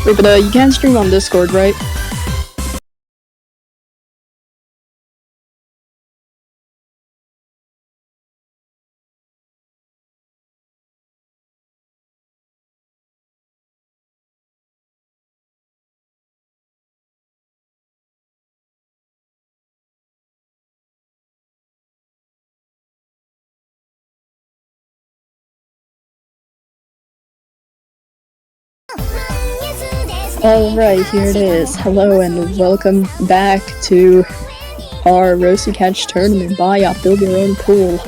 Wait, but you can't stream on Discord, right? Alright, here it is. Hello and welcome back to our Roasty Catch tournament buyout. Build your own pool.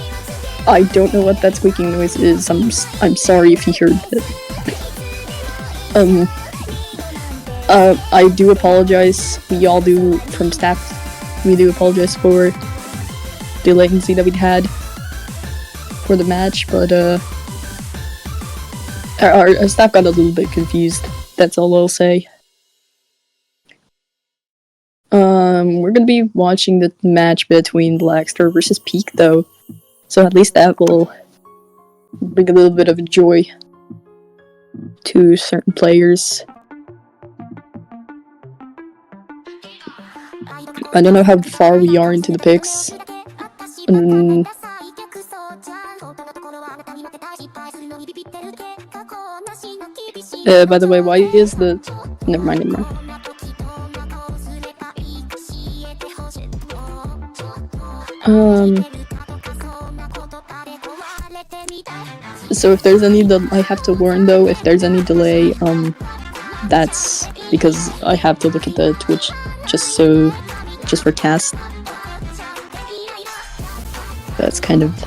I don't know what that squeaking noise is. I'm sorry if you heard it. I do apologize. We all do from staff. We do apologize for the latency that we had for the match, but our staff got a little bit confused. That's all I'll say. We're gonna be watching the match between Blackster versus Peak, though, so at least that will bring a little bit of joy to certain players. I don't know how far we are into the picks. By the way, why is the... Never mind. So if there's any I have to warn though, if there's any delay, that's because I have to look at the Twitch just for cast. That's kind of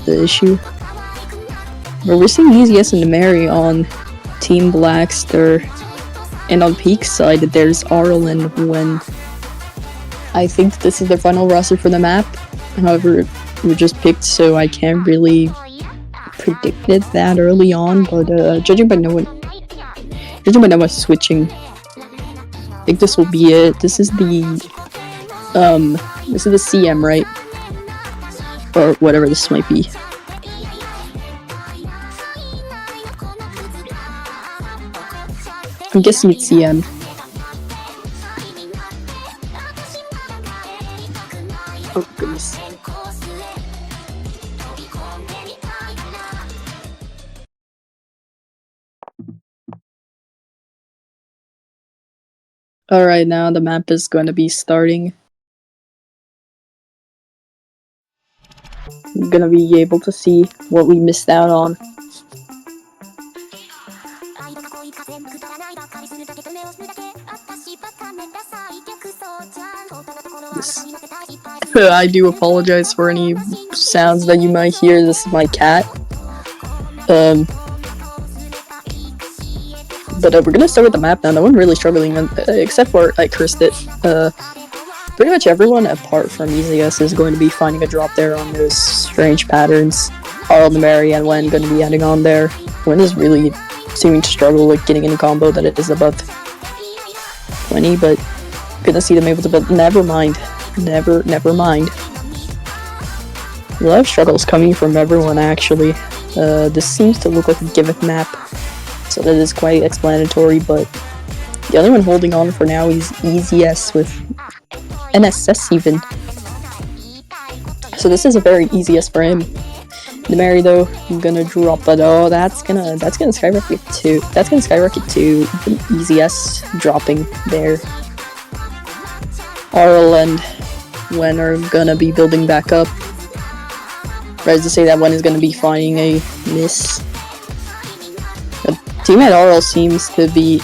the issue. But we're seeing EasyS and Mary on Team Blackster, and on Peak's side there's Arl and Wen. I think this is their final roster for the map. However, we just picked, so I can't really predict it that early on. But judging by no one switching, I think this will be it. This is the CM, right? Or whatever this might be. I'm guessing it's CM. Oh goodness. Alright, now the map is going to be starting. I'm gonna be able to see what we missed out on. I do apologize for any sounds that you might hear. This is my cat. But we're gonna start with the map now. No one really struggling, except for I cursed it. Pretty much everyone apart from EasyS is going to be finding a drop there on those strange patterns. Arl, Mary, and Wen going to be adding on there. Wen is really seeming to struggle with getting in a combo that is above 20, but gonna see them able to build. Never mind. Never mind. A lot of struggles coming from everyone, actually. This seems to look like a gimmick map, so that is quite explanatory, but the only one holding on for now is EasyS with NSS even. So this is a very EasyS for him. The Mary though, I'm gonna drop that. Oh, that's gonna skyrocket too. That's gonna skyrocket to EasyS dropping there. Arl and Wen are gonna be building back up. Right to say that Wen is gonna be finding a miss. Teammate Arl seems to be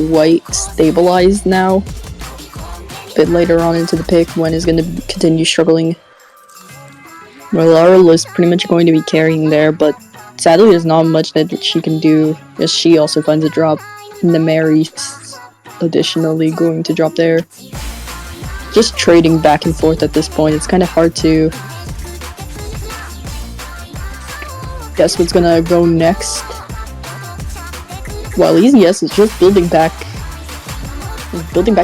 quite stabilized now. A bit later on into the pick, Wen is gonna continue struggling. Well, Arl is pretty much going to be carrying there, but sadly there's not much that she can do, as she also finds a drop. And the Mary's additionally going to drop there. Just trading back and forth at this point. It's kind of hard to guess what's gonna go next. While EasyS is just building back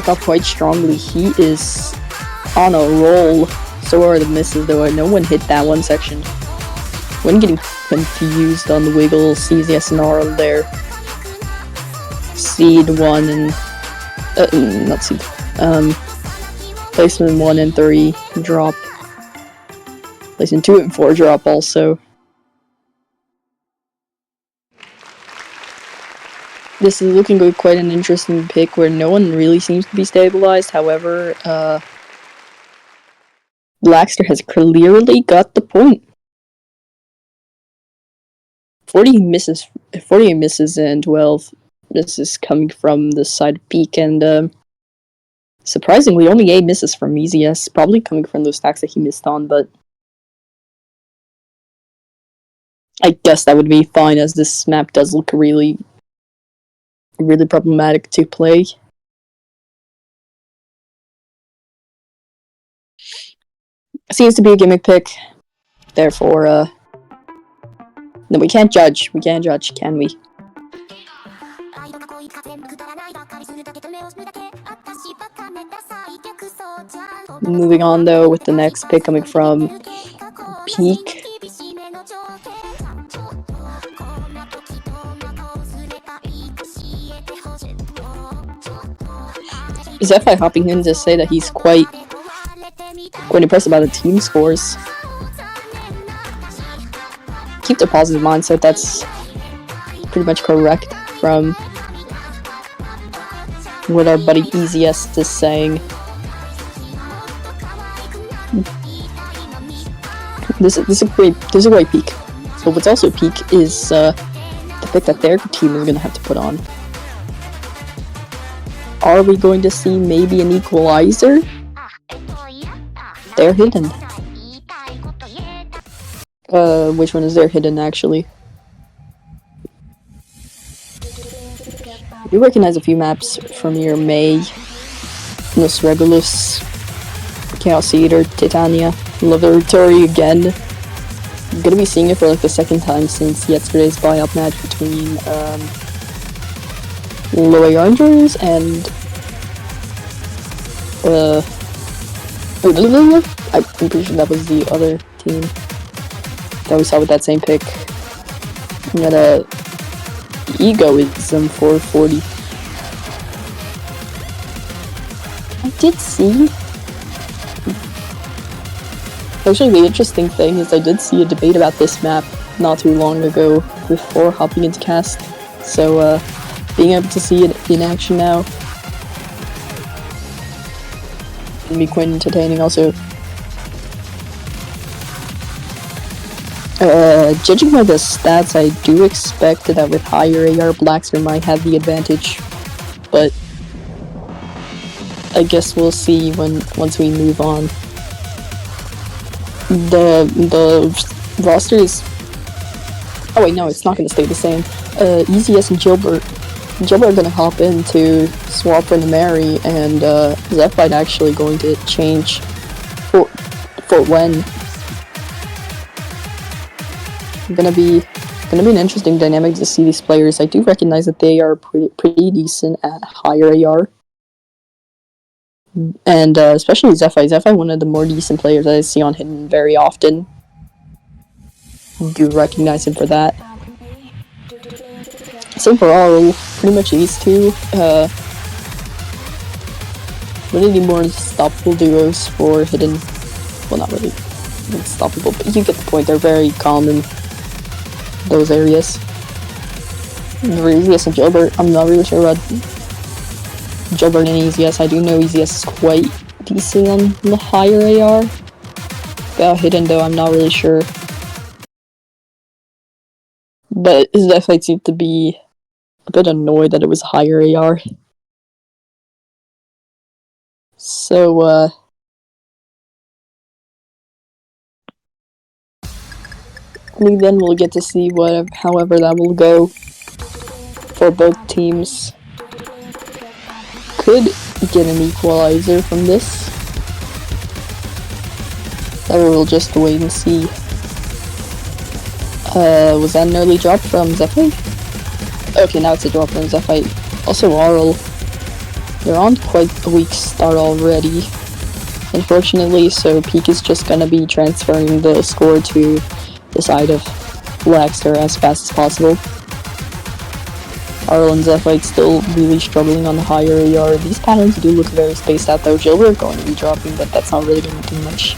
up quite strongly. He is on a roll. So are the misses, though. No one hit that one section. When getting confused on the wiggle, EasyS and Arl there. seed 1 and not seed, placement 1 and 3 drop. Placement 2 and 4 drop also. This is looking like quite an interesting pick where no one really seems to be stabilized. However, Blackster has clearly got the point. 40 misses, and 12 misses coming from the side of Peak, and surprisingly, only 8 misses from EZS, probably coming from those stacks that he missed on, but I guess that would be fine, as this map does look really problematic to play. Seems to be a gimmick pick, therefore, no, we can't judge. We can't judge, can we? Moving on, though, with the next pick coming from Peak. Zephi hopping in to say that he's quite impressed about the team scores. Keep the positive mindset, that's pretty much correct from what our buddy EZS is saying. This is a great peak. But what's also peak is the pick that their team is going to have to put on. Are we going to see maybe an equalizer? They're hidden. Which one is there hidden, actually? You recognize a few maps from your May. Los Regulus, Chaos Eater, Titania, Laboratory again. I'm gonna be seeing it for like the second time since yesterday's buy-up match between Low Rangers and I'm pretty sure that was the other team that we saw with that same pick. We got a Egoism 440. I did see. Actually, the interesting thing is I did see a debate about this map not too long ago before hopping into cast. So, being able to see it in action now can be quite entertaining also. Judging by the stats, I do expect that with higher AR, Blackster might have the advantage, but I guess we'll see once we move on. The roster is... Oh wait, no, it's not going to stay the same. EZS and Gilbert are going to hop in to swap for the Mary, and Zephyte actually going to change for when. Gonna be an interesting dynamic to see these players. I do recognize that they are pretty decent at higher AR, and especially Zephyte, one of the more decent players that I see on Hidden very often. Do recognize him for that. So overall, pretty much these two. Really more unstoppable duos for Hidden. Well, not really unstoppable, but you get the point. They're very calm in those areas. EZS and Gilbert, I'm not really sure about Gilbert and EZS. I do know EZS is quite decent on the higher AR. About Hidden though, I'm not really sure. But his Zephyte seemed to be a bit annoyed that it was higher AR. So, then we'll get to see however that will go for both teams. Could get an equalizer from this. That we'll just wait and see. Was that an early drop from Zephyte? Okay, now it's a drop from Zephyte. Also, Arl. They're on quite a weak start already, unfortunately, so Peak is just gonna be transferring the score to the side of Blackster as fast as possible. Arl and Zephite still really struggling on the higher AR. These patterns do look very spaced out though. Gilbert going to be dropping, but that's not really going to do much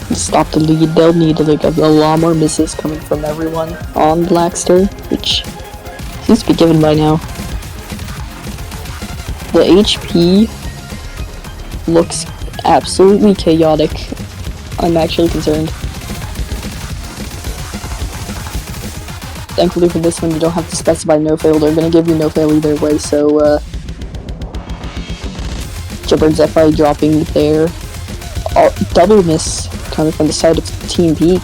to stop the lead. They'll need like a lot more misses coming from everyone on Blackster, which seems to be given by now. The HP looks absolutely chaotic. I'm actually concerned. Thankfully for this one, you don't have to specify no fail. They're going to give you no fail either way, so Gilbert Zephite dropping there. Double miss coming from the side of Team Peak.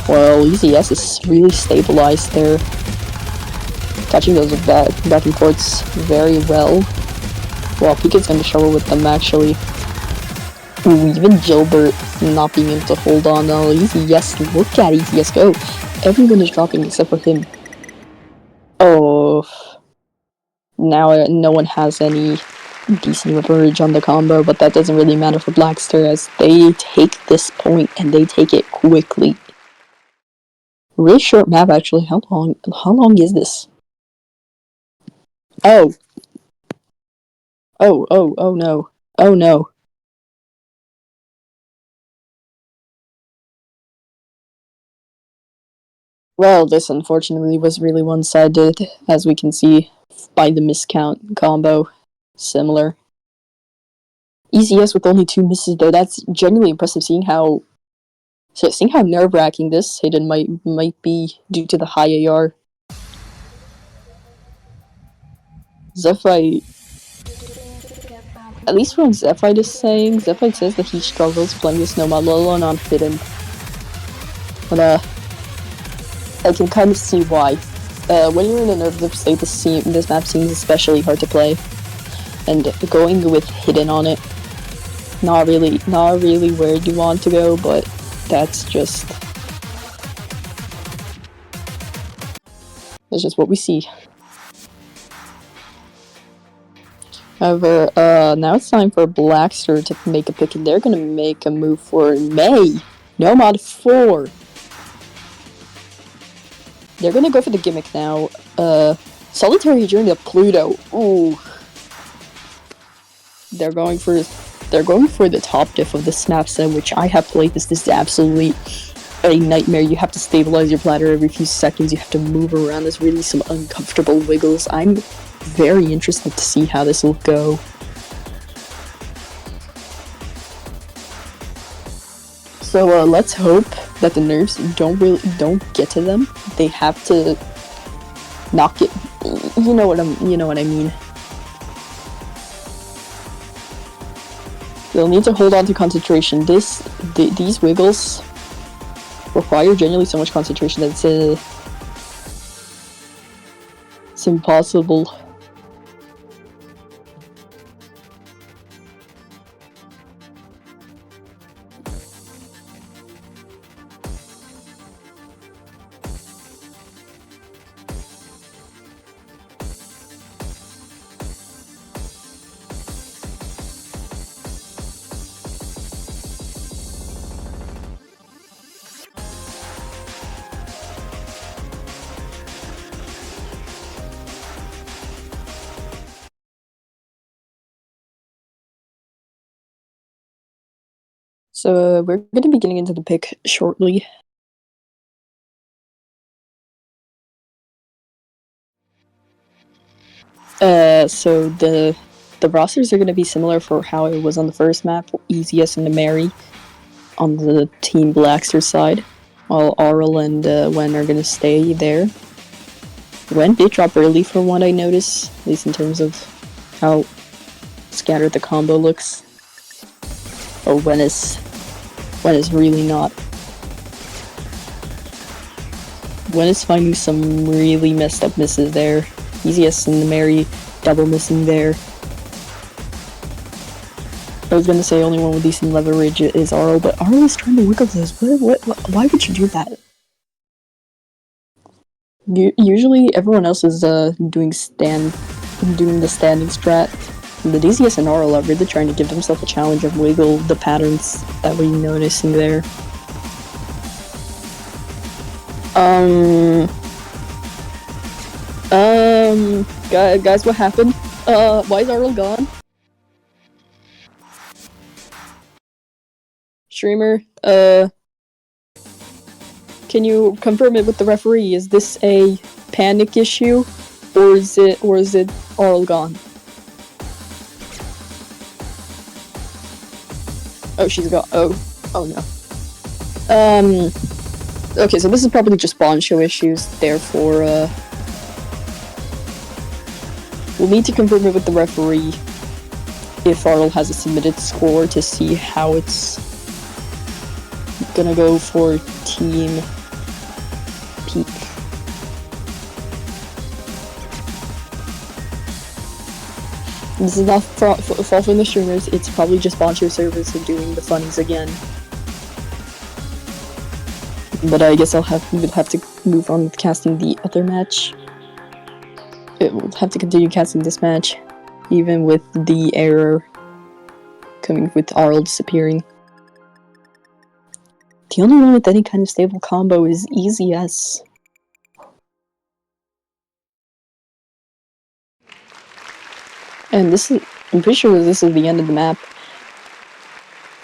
Well, EZS is really stabilized there. Catching those back and forths very well. Well, Peak is going to struggle with them actually. Ooh, even Gilbert not being able to hold on. Oh, EZS, look at EZS go. Everyone is dropping except for him. Oh. Now no one has any decent leverage on the combo, but that doesn't really matter for Blackster as they take this point and they take it quickly. Really short map actually. How long is this? Oh no. Oh no. Well, this unfortunately was really one-sided, as we can see by the miscount combo. Similar. EZS with only 2 misses though, that's genuinely impressive seeing how nerve-wracking this hidden might be due to the high AR. Zephite, at least from Zephite is saying, Zephite says that he struggles playing this no mod, let alone on hidden. But I can kind of see why. When you're in a nervous state, this map seems especially hard to play. And going with hidden on it, not really where you want to go, but that's just what we see. However, now it's time for Blackster to make a pick, and they're gonna make a move for May. No mod 4. They're gonna go for the gimmick now. Solitary Journey to Pluto. Ooh. They're going for the top diff of the snap set, which I have played this. This is absolutely a nightmare. You have to stabilize your platter every few seconds. You have to move around. There's really some uncomfortable wiggles. I'm very interested to see how this will go. So let's hope that the nerves don't get to them. They have to not get. You know what I mean. They'll need to hold on to concentration. These wiggles require genuinely so much concentration that it's impossible. So we're going to be getting into the pick shortly. So the rosters are going to be similar for how it was on the first map. EZS and the Mary on the Team Blackster side, while Arl and Wen are going to stay there. Wen did drop early for what I noticed, at least in terms of how scattered the combo looks. Oh, Wen is really not. Wen is finding some really messed up misses there. EZS and the Mary double missing there. I was gonna say only one with decent leverage is Arl, but Arl is trying to wiggle this. Why would you do that? Usually everyone else is doing the standing strat. The EZS and Arl are really trying to give themselves a challenge of wiggle the patterns that we're noticing there. Guys, what happened? Why is Arl gone? Streamer, can you confirm it with the referee? Is this a panic issue, or is it Arl gone? Oh, she's gone. Oh no. Okay, so this is probably just spawn show issues, therefore, we'll need to confirm it with the referee if Arl has a submitted score to see how it's gonna go for Team Peak. This is not fault from the streamers, it's probably just Boncho servers are doing the funnies again. But I guess we'll have to move on with casting the other match. We'll have to continue casting this match, even with the error coming with Arl disappearing. The only one with any kind of stable combo is EasyS. And I'm pretty sure this is the end of the map.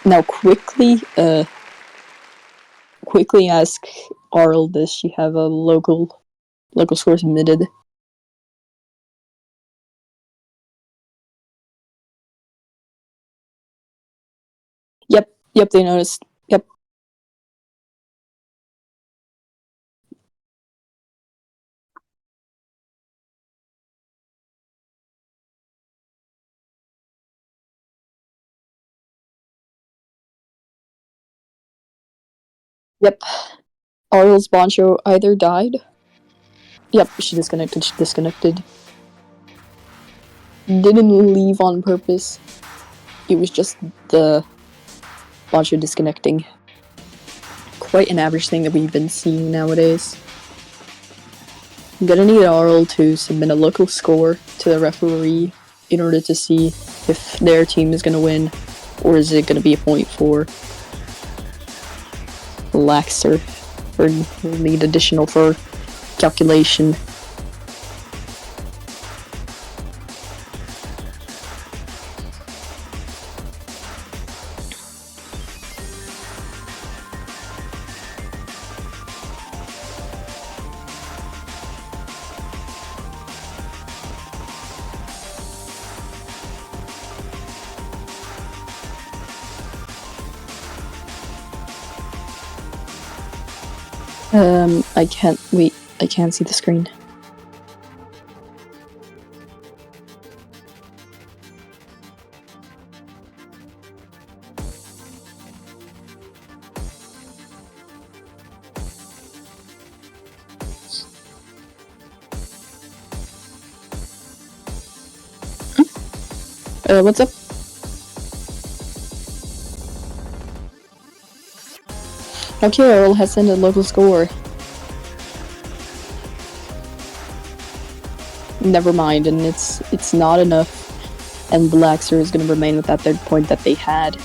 Now quickly ask Arl, does she have a local score submitted? Yep, they noticed. Yep. Yep. Arl's Boncho either died. Yep, she disconnected. Didn't leave on purpose. It was just the Boncho disconnecting. Quite an average thing that we've been seeing nowadays. I'm gonna need Arl to submit a local score to the referee in order to see if their team is gonna win, or is it gonna be a point for Blackster, or we'll need additional for calculation. I can't wait. I can't see the screen. What's up? Okay, Arl has sent a local score. Never mind, and it's not enough, and Blackster is going to remain with that third point that they had,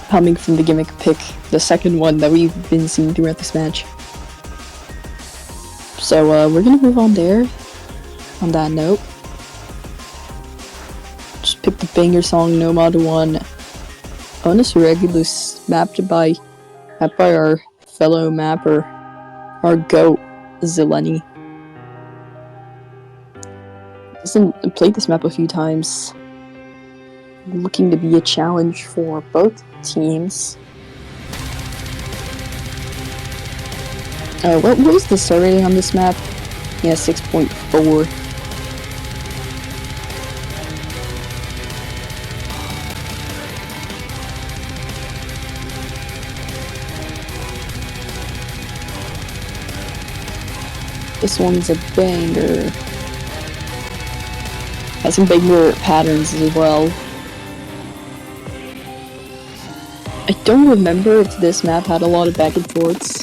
coming from the gimmick pick, the second one that we've been seeing throughout this match. So we're going to move on there, on that note. Just pick the banger song Nomad 1 on a regular mapped by our fellow mapper, our GOAT, Zeleny. Played this map a few times. Looking to be a challenge for both teams. What was the star rating on this map? Yeah, 6.4. This one's a banger. Has some banger patterns as well. I don't remember if this map had a lot of back and forths.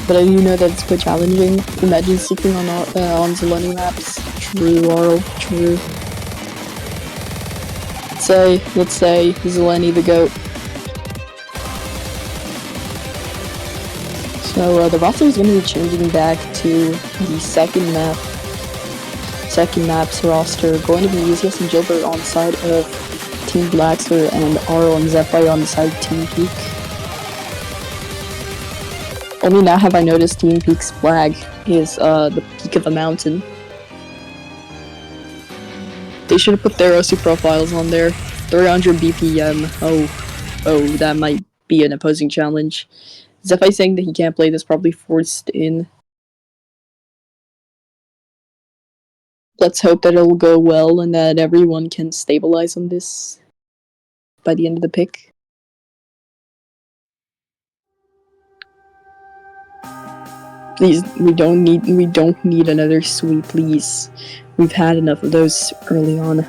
But I do know that it's quite challenging. Imagine sticking on Zeleny maps. True, Arl, true. Let's say Zeleny the GOAT. So the roster is going to be changing back to the second map's roster. Going to be Easiest and Gilbert on the side of Team Blackster and Arl and Zephyr on the side of Team Peak. Only now have I noticed Team Peak's flag is the peak of a mountain. They should have put their OC profiles on there. 300 BPM. Oh, that might be an opposing challenge. Zephyr saying that he can't play this, probably forced in. Let's hope that it'll go well and that everyone can stabilize on this by the end of the pick. Please, we don't need another sweep, please. We've had enough of those early on.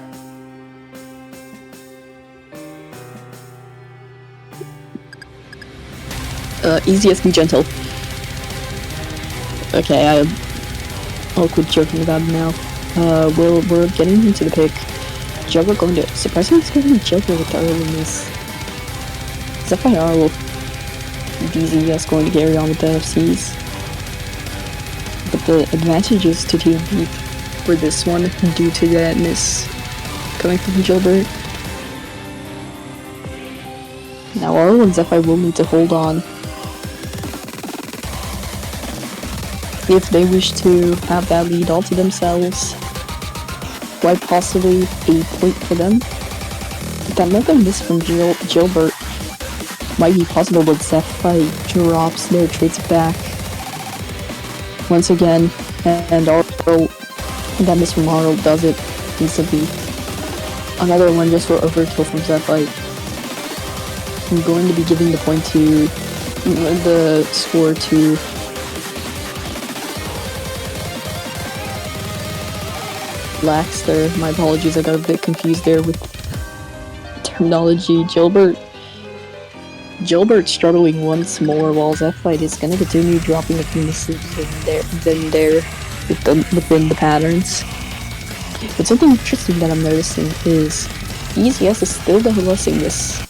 Easiest, be gentle. Okay, I'll quit joking about it now. We're getting into the pick. Joe, we're going to surprisingly it's going to be joking with the earliness. Zephyr Arl, DZS going to carry on with the FCs. But the advantage is to Team Peak for this one due to that miss coming from Gilbert. Now Arl and Zephyr will need to hold on if they wish to have that lead all to themselves. Quite possibly a point for them. But another miss from Gilbert might be possible, but Zephyr drops their traits back once again, and Arl, that miss from Arl does it easily. Another one just for overkill from Zephyr. I'm going to be giving the point to the score to Blackster. My apologies, I got a bit confused there with terminology. Gilbert struggling once more, while Zephyr is going to continue dropping a few misses within the patterns. But something interesting that I'm noticing is EZS is still WSing this.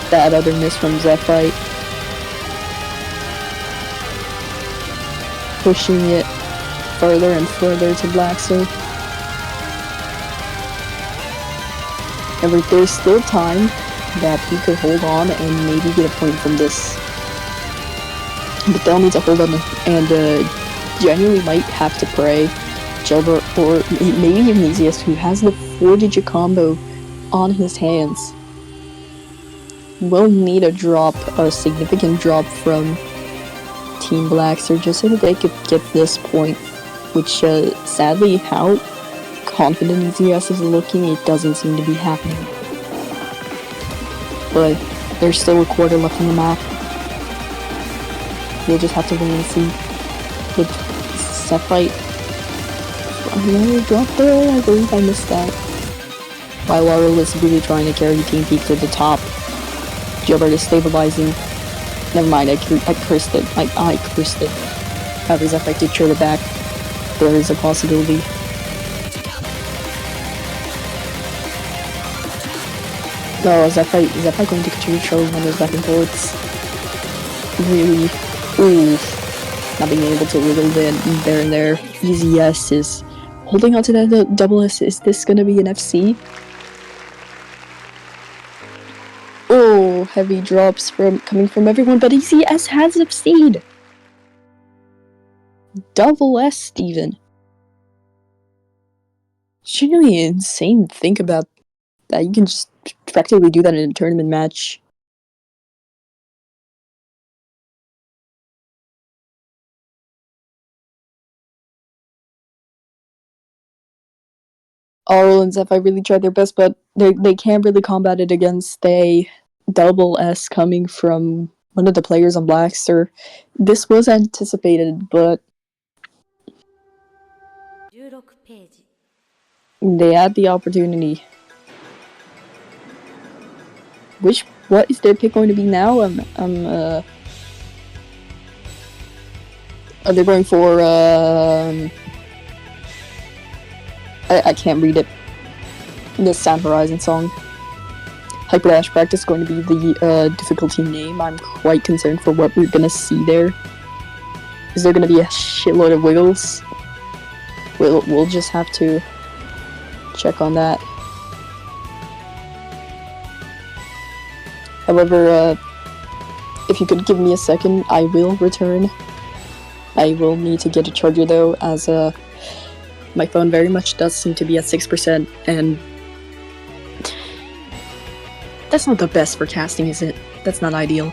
That other miss from Zephyr, pushing it further and further to Blackster. And there's still time that he could hold on and maybe get a point from this. But they'll need to hold on and genuinely might have to pray Gilbert, or maybe even Easiest, who has the 4-digit combo on his hands, will need a significant drop from Team Blackster just so that they could get this point, which sadly, how confident EZS is looking, it doesn't seem to be happening. But there's still a quarter left in the map. We'll just have to wait and see. With Zephyr, another drop there, I believe I missed that. While Arl is really trying to carry Team Peak to the top, Gilbert is stabilizing. Never mind, I cursed it. I cursed it. However, Zephyr did turn it back. There is a possibility. No, Zephyr going to continue trolling on those back and forths. Really, not being able to wiggle there and there. EZS is holding on to that double S. Is this gonna be an FC? Oh, heavy drops coming from everyone, but EZS has FC'd. Double S, Steven. It's really insane to think about that. You can just practically do that in a tournament match. Arl and Zephyr really tried their best, but they can't really combat it against a double S coming from one of the players on Blackster. This was anticipated, but they had the opportunity. What is their pick going to be now? Are they going for I can't read it. The Sound Horizon song. Hyper Dash Practice is going to be the difficulty name. I'm quite concerned for what we're gonna see there. Is there gonna be a shitload of wiggles? We'll just have to check on that. However, if you could give me a second, I will return. I will need to get a charger though, as my phone very much does seem to be at 6%, and that's not the best for casting, is it? That's not ideal.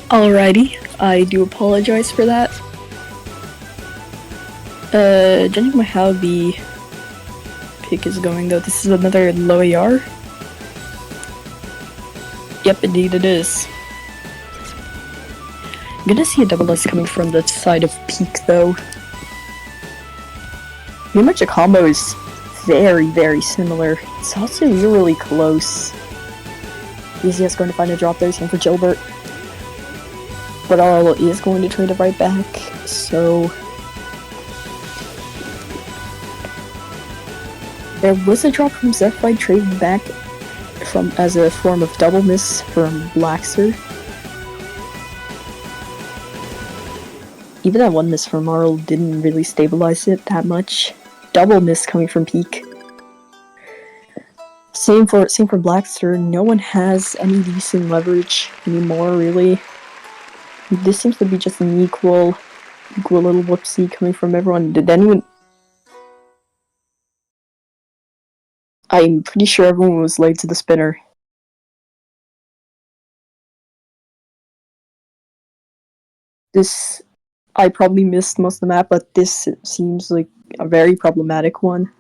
Alrighty, I do apologize for that. Judging by how the pick is going though, this is another low AR. Yep, indeed it is. I'm gonna see a double S coming from the side of Peak though. Pretty much a combo is very, very similar. It's also really close. Easy is going to find a drop there, same for Gilbert. But Arlo is going to trade it right back, so... There was a drop from Zephite traded back from as a form of double miss from Blackster. Even that one miss from Arlo didn't really stabilize it that much. Double miss coming from Peak. Same for Blackster. No one has any decent leverage anymore, really. This seems to be just an equal little whoopsie coming from everyone. Did anyone... I'm pretty sure everyone was late to the spinner. This... I probably missed most of the map, but this seems like a very problematic one.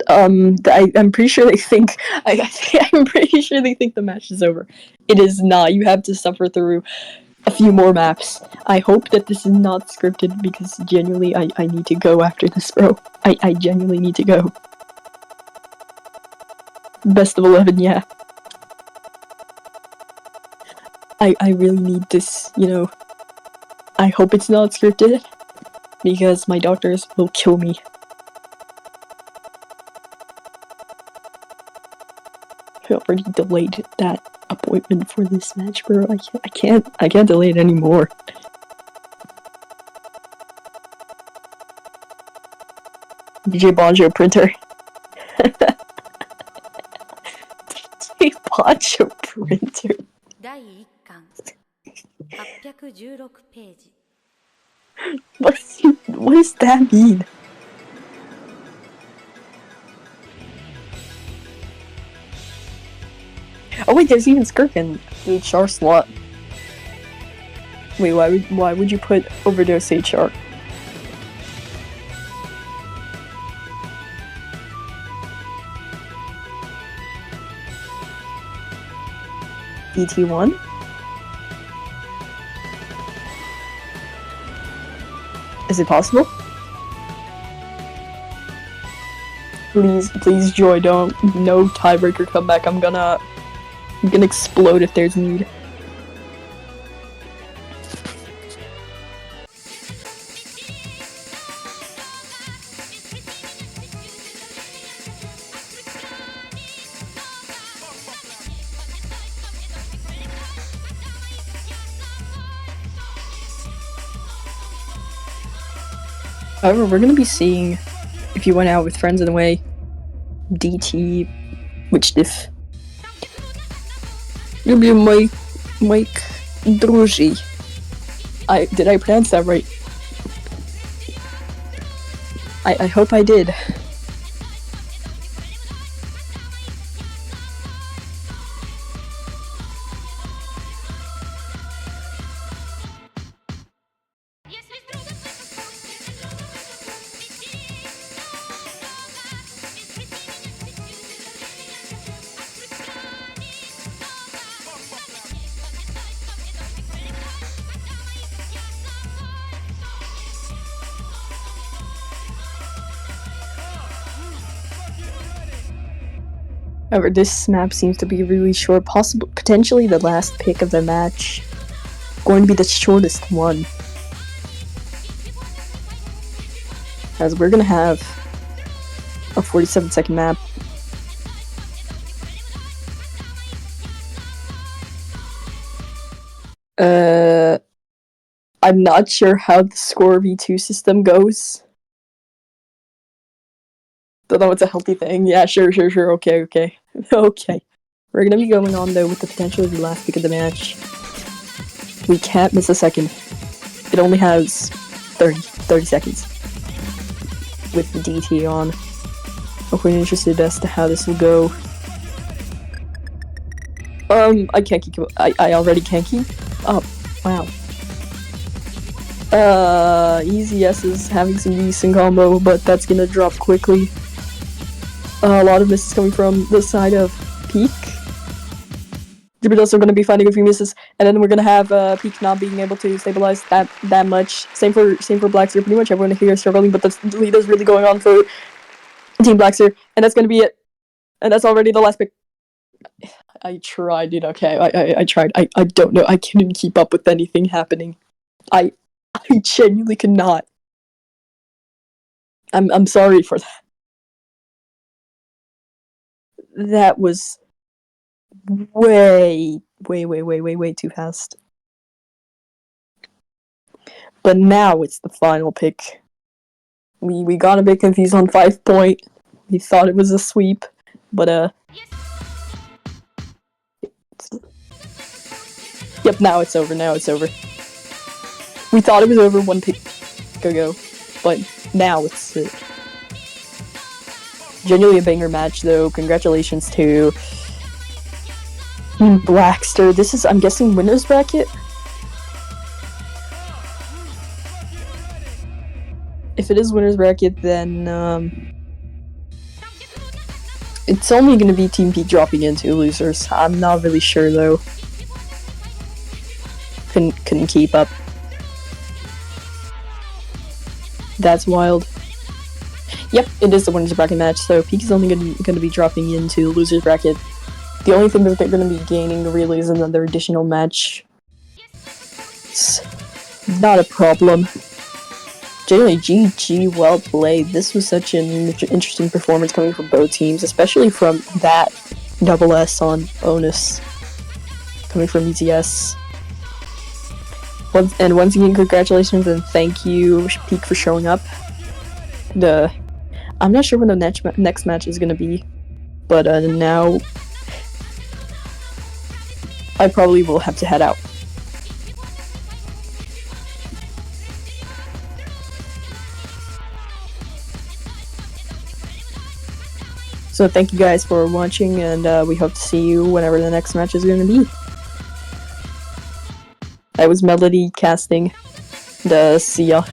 I'm pretty sure they think I'm pretty sure they think the match is over. It is not. You have to suffer through a few more maps. I hope that this is not scripted because genuinely I need to go after this, bro. I genuinely need to go. Best of 11, yeah. I really need this, you know. I hope it's not scripted because my doctors will kill me. I already delayed that appointment for this match, bro. I can't delay it anymore. DJ Bonjo printer. DJ Bonjo printer. What does that mean? Oh wait, there's even Skirk in the HR slot. Wait, why would you put Overdose HR? DT1? Is it possible? Please, Joy, don't. No tiebreaker comeback. I'm gonna explode if there's need. However, we're gonna be seeing if you went out with friends in the way. DT, which if lubię moich druży. Did I pronounce that right? I hope I did. However, this map seems to be really short, potentially the last pick of the match. Going to be the shortest one. As we're gonna have a 47-second map. I'm not sure how the score V2 system goes. Don't know it's a healthy thing. Yeah, sure. Okay. Okay. We're gonna be going on though with the potential of the last pick of the match. We can't miss a second. It only has 30 seconds. With the DT on. I'm quite interested as to how this will go. I can't keep. I already can't keep. Oh, wow. Easy S is having some decent combo, but that's gonna drop quickly. A lot of misses coming from the side of Peak. Jupiter's also going to be finding a few misses, and then we're going to have Peak not being able to stabilize that much. Same for Blackster. Pretty much everyone here is struggling, but the lead is really going on for Team Blackster, and that's going to be it. And that's already the last pick. I tried, dude. Okay, I tried. I don't know. I couldn't keep up with anything happening. I genuinely could not. I'm sorry for that. That was way too fast. But now it's the final pick. We got a bit confused on 5 point. We thought it was a sweep, but yep, now it's over. We thought it was over 1 pick ago, but now it's genuinely a banger match though. Congratulations to Blackster. This is, I'm guessing, winners bracket? If it is winners bracket, then it's only going to be Team Peak dropping into losers. I'm not really sure though. Couldn't keep up. That's wild. Yep, it is the winners bracket match, so Peak is only going to be dropping into losers bracket. The only thing that they're going to be gaining really is another additional match. It's not a problem. Generally, GG, well played. This was such an interesting performance coming from both teams, especially from that double S on Onus coming from ETS. And once again, congratulations and thank you, Peak, for showing up. I'm not sure when the next match is going to be, but now I probably will have to head out. So thank you guys for watching, and we hope to see you whenever the next match is going to be. That was Melody casting. See ya.